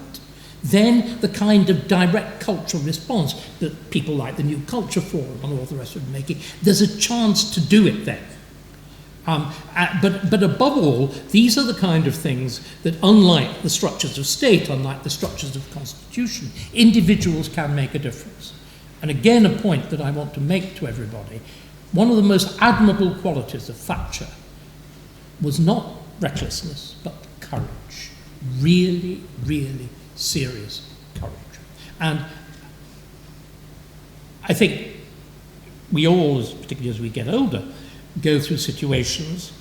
then the kind of direct cultural response that people like the New Culture Forum and all the rest of them making, there's a chance to do it then. But above all, these are the kind of things that, unlike the structures of state, unlike the structures of constitution, individuals can make a difference. And again, a point that I want to make to everybody, one of the most admirable qualities of Thatcher was not recklessness, but courage. Really, really serious courage. And I think we all, particularly as we get older, go through situations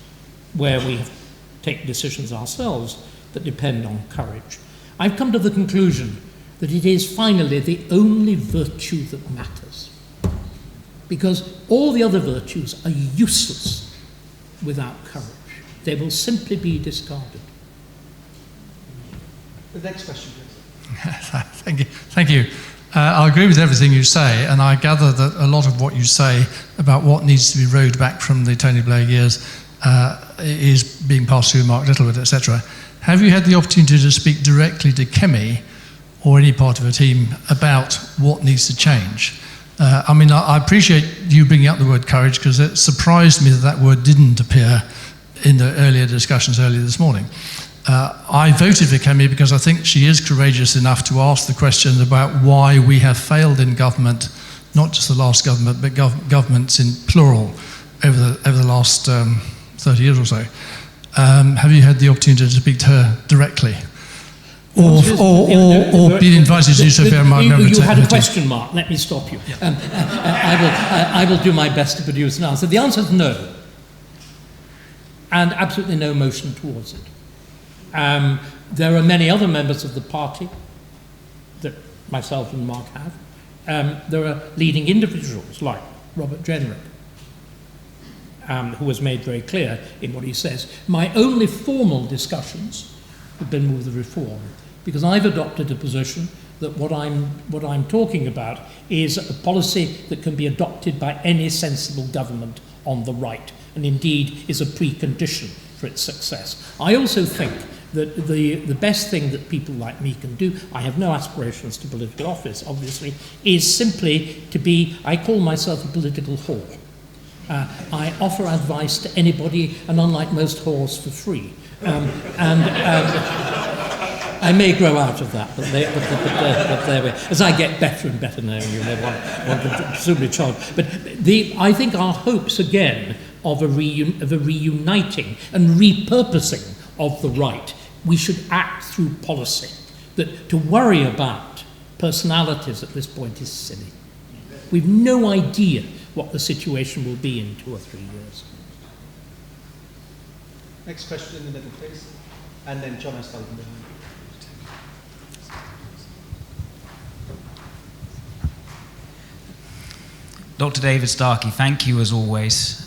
where we have to take decisions ourselves that depend on courage. I've come to the conclusion that it is finally the only virtue that matters, because all the other virtues are useless without courage. They will simply be discarded. The next question, please. Thank you. I agree with everything you say, and I gather that a lot of what you say about what needs to be rowed back from the Tony Blair years is being passed through Mark Littlewood, etc. Have you had the opportunity to speak directly to Kemi or any part of a team about what needs to change? I appreciate you bringing up the word courage, because it surprised me that word didn't appear in the earlier discussions earlier this morning. I voted for Kemi because I think she is courageous enough to ask the question about why we have failed in government, not just the last government, but governments in plural over the last 30 years or so. have you had the opportunity to speak to her directly? Or been invited to do so by Margaret Thatcher? You had a question mark. Let me stop you. I will do my best to produce an answer. The answer is no. And absolutely no motion towards it. There are many other members of the party that myself and Mark have. There are leading individuals like Robert Jenrick, who has made very clear in what he says. My only formal discussions have been with the reform, because I've adopted a position that what I'm talking about is a policy that can be adopted by any sensible government on the right, and indeed is a precondition for its success. I also think that the best thing that people like me can do, I have no aspirations to political office, obviously, is simply to be, I call myself a political whore. I offer advice to anybody, and unlike most whores, for free. I may grow out of that, but there we are. As I get better and better now, you know, one can presumably charge. But I think our hopes, again, of a reuniting and repurposing of the right, we should act through policy. That to worry about personalities at this point is silly. We've no idea what the situation will be in 2 or 3 years. Next question in the middle, please. And then John O'Sullivan behind. Dr. David Starkey, thank you as always.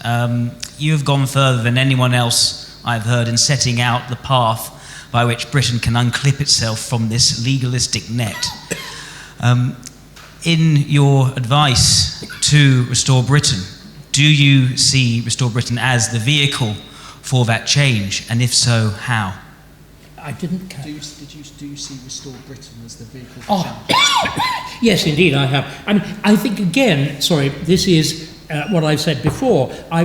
You have gone further than anyone else I've heard in setting out the path by which Britain can unclip itself from this legalistic net. In your advice to Restore Britain, do you see Restore Britain as the vehicle for that change, and if so, how? I didn't catch. Do you see Restore Britain as the vehicle for change? Yes, indeed, I have. I think, again, sorry, this is what I've said before. I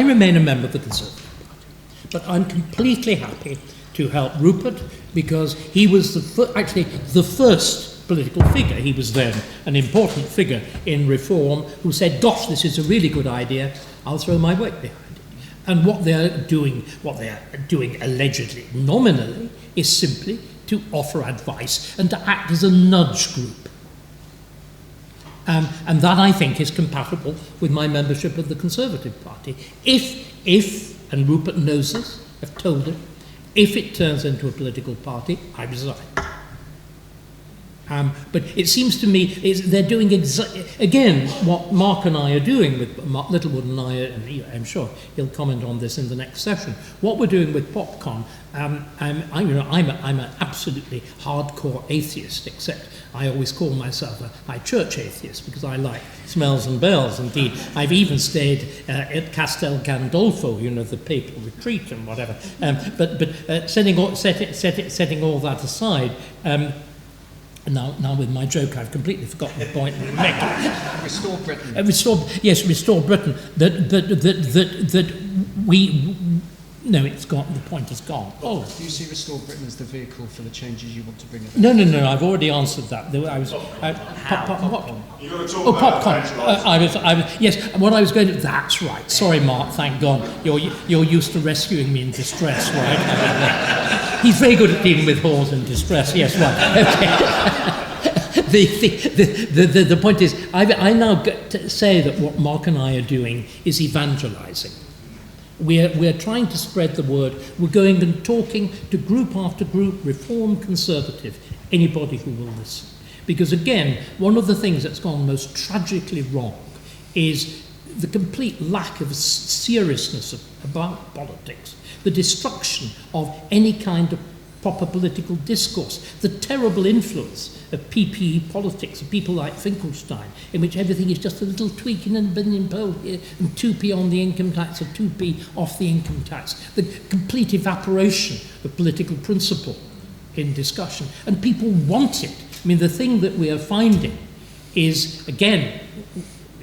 remain a member of the Conservative Party, but I'm completely happy to help Rupert, because he was the first political figure. He was then an important figure in reform who said, gosh, this is a really good idea, I'll throw my weight behind it. And what they are doing allegedly, nominally, is simply to offer advice and to act as a nudge group. And that, I think, is compatible with my membership of the Conservative Party. If, and Rupert knows this, I've told him, if it turns into a political party, I resign. But it seems to me they're doing again what Mark and I are doing with Mark Littlewood and I, and I'm sure he'll comment on this in the next session. What we're doing with PopCon, I'm an absolutely hardcore atheist, except I always call myself a high church atheist because I like smells and bells. Indeed, I've even stayed at Castel Gandolfo, you know, the papal retreat and whatever. But setting all that aside. Now with my joke, I've completely forgotten the point we were making. Restore Britain. Restore Britain. That we. No, it's gone. The point is gone. Oh. Do you see Restore Britain as the vehicle for the changes you want to bring about? No. I've already answered that. I was. Popcorn. You're going to talk about popcorn. Yes. What I was going to. That's right. Sorry, Mark. Thank God. You're used to rescuing me in distress, right? He's very good at dealing with whores in distress. Yes, right. Okay. The point is, I now get to say that what Mark and I are doing is evangelizing. We're trying to spread the word. We're going and talking to group after group, Reform, Conservative, anybody who will listen. Because again, one of the things that's gone most tragically wrong is the complete lack of seriousness about politics, the destruction of any kind of proper political discourse, the terrible influence of PPE politics, of people like Finkelstein, in which everything is just a little tweak and a billion poll here, and 2p on the income tax, or 2p off the income tax, the complete evaporation of political principle in discussion. And people want it. I mean, the thing that we are finding is, again,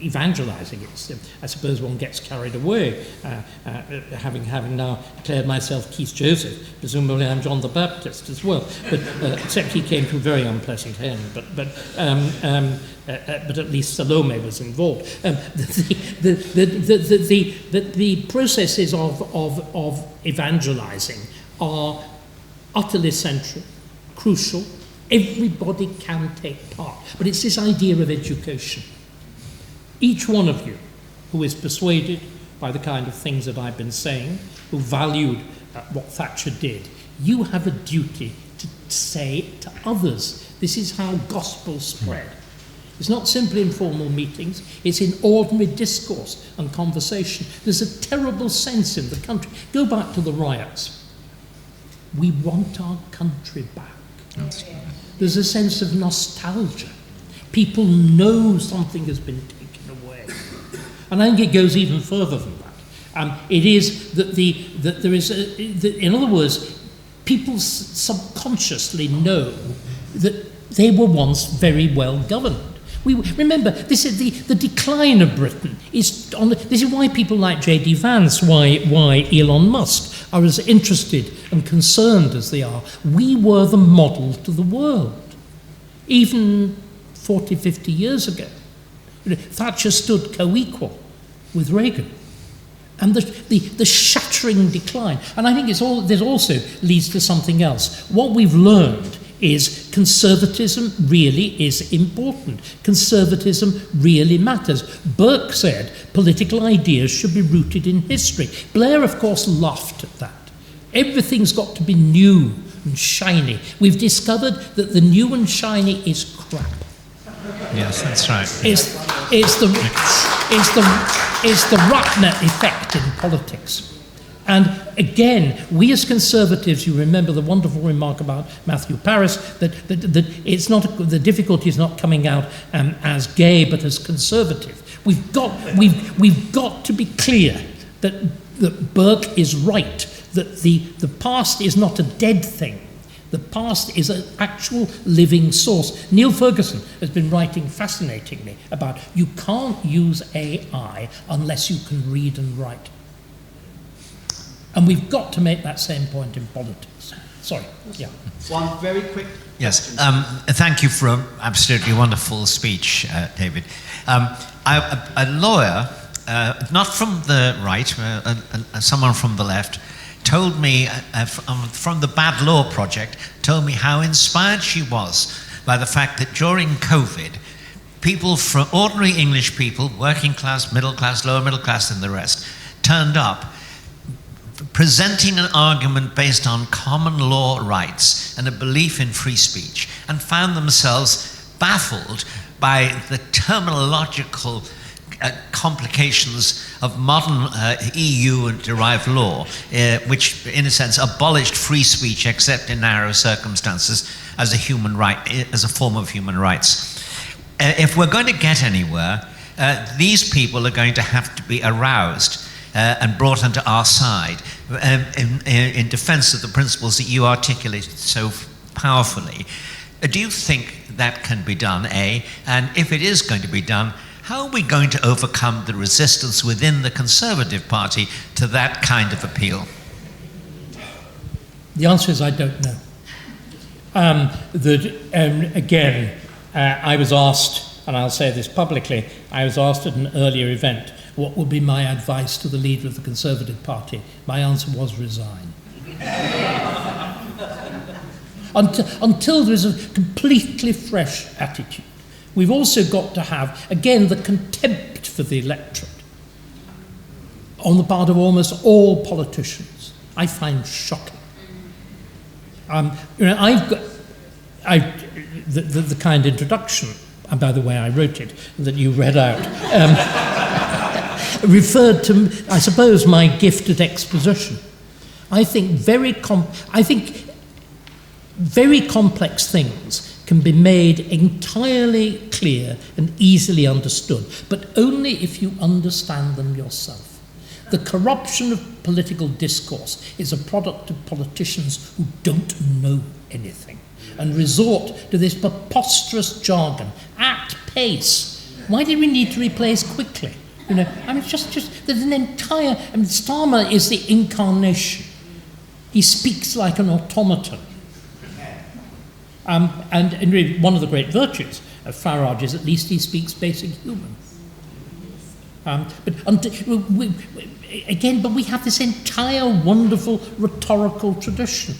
evangelizing. I suppose one gets carried away, having now declared myself Keith Joseph. Presumably I'm John the Baptist as well, but except he came to a very unpleasant end. But at least Salome was involved. The processes of evangelizing are utterly central, crucial. Everybody can take part. But it's this idea of education. Each one of you who is persuaded by the kind of things that I've been saying, who valued what Thatcher did, you have a duty to say to others, this is how gospel spread. It's not simply informal meetings, it's in ordinary discourse and conversation. There's a terrible sense in the country. Go back to the riots. We want our country back. There's a sense of nostalgia. People know something has been taken away. And I think it goes even further than that. It is that in other words, people subconsciously know that they were once very well governed. We remember, this is the decline of Britain. This is why people like J.D. Vance, why Elon Musk are as interested and concerned as they are. We were the model to the world. Even 40, 50 years ago, Thatcher stood co-equal with Reagan. And the shattering decline. And I think this also leads to something else. What we've learned is conservatism really is important. Conservatism really matters. Burke said political ideas should be rooted in history. Blair, of course, laughed at that. Everything's got to be new and shiny. We've discovered that the new and shiny is crap. Yes, that's right. It's the Rutnet effect in politics. And again, we as conservatives, you remember the wonderful remark about Matthew Paris, that it's not the difficulty is not coming out as gay but as conservative. We've got to be clear that Burke is right, that the past is not a dead thing. The past is an actual living source. Neil Ferguson has been writing fascinatingly about you can't use AI unless you can read and write. And we've got to make that same point in politics. Sorry, yeah. One very quick Yes, thank you for an absolutely wonderful speech, David. A lawyer, not from the right, someone from the left, told me, from the Bad Law Project, told me how inspired she was by the fact that during COVID, people from ordinary English people, working class, middle class, lower middle class and the rest, turned up presenting an argument based on common law rights and a belief in free speech, and found themselves baffled by the terminological complications of modern EU and derived law, which in a sense abolished free speech except in narrow circumstances as a human right, as a form of human rights. If we're going to get anywhere, these people are going to have to be aroused and brought onto our side in defense of the principles that you articulated so powerfully. Do you think that can be done, A? And if it is going to be done, how are we going to overcome the resistance within the Conservative Party to that kind of appeal? The answer is I don't know. Again, I was asked, and I'll say this publicly, I was asked at an earlier event, what would be my advice to the leader of the Conservative Party? My answer was resign. Until there is a completely fresh attitude. We've also got to have, again, the contempt for the electorate on the part of almost all politicians. I find shocking. I've got the kind introduction, and by the way, I wrote it, that you read out, referred to, I suppose, my gift at exposition. I think very complex things can be made entirely clear and easily understood, but only if you understand them yourself. The corruption of political discourse is a product of politicians who don't know anything and resort to this preposterous jargon at pace Why did we need to replace quickly? You know, I mean, just there's an entire. I mean, Starmer is the incarnation. He speaks like an automaton. And really, one of the great virtues of Farage is at least he speaks basic human. But we have this entire wonderful rhetorical tradition.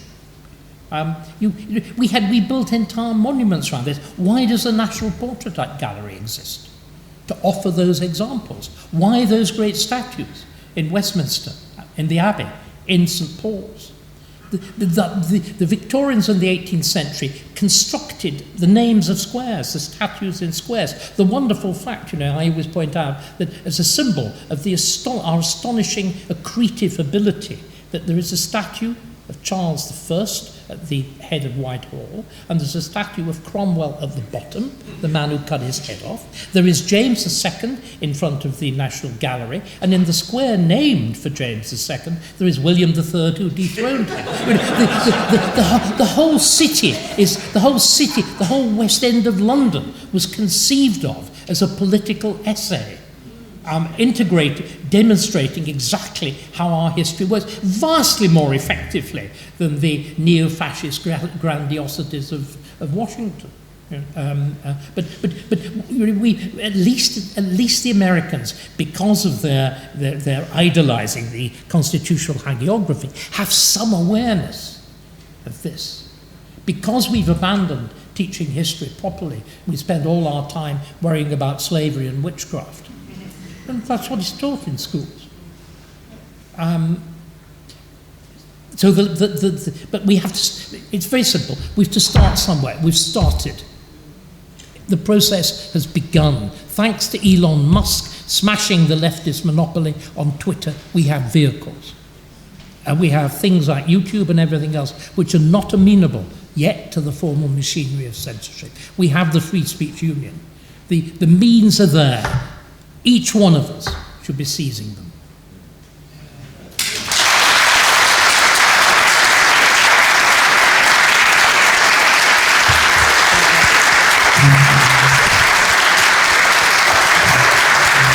We built entire monuments around this. Why does the National Portrait Gallery exist? To offer those examples. Why those great statues in Westminster, in the Abbey, in St. Paul's? The Victorians in the 18th century constructed the names of squares, the statues in squares. The wonderful fact, I always point out that as a symbol of our astonishing accretive ability, that there is a statue of Charles I at the head of Whitehall, and there's a statue of Cromwell at the bottom, the man who cut his head off. There is James II in front of the National Gallery, and in the square named for James II, there is William III who dethroned him. The whole city, the whole West End of London was conceived of as a political essay. Demonstrating exactly how our history works, vastly more effectively than the neo-fascist grandiosities of Washington. But we at least the Americans, because of their idolizing the constitutional hagiography, have some awareness of this. Because we've abandoned teaching history properly, we spend all our time worrying about slavery and witchcraft. And that's what is taught in schools. But we have to. It's very simple. We have to start somewhere. We've started. The process has begun. Thanks to Elon Musk smashing the leftist monopoly on Twitter, we have vehicles, and we have things like YouTube and everything else, which are not amenable yet to the formal machinery of censorship. We have the Free Speech Union. The means are there. Each one of us should be seizing them.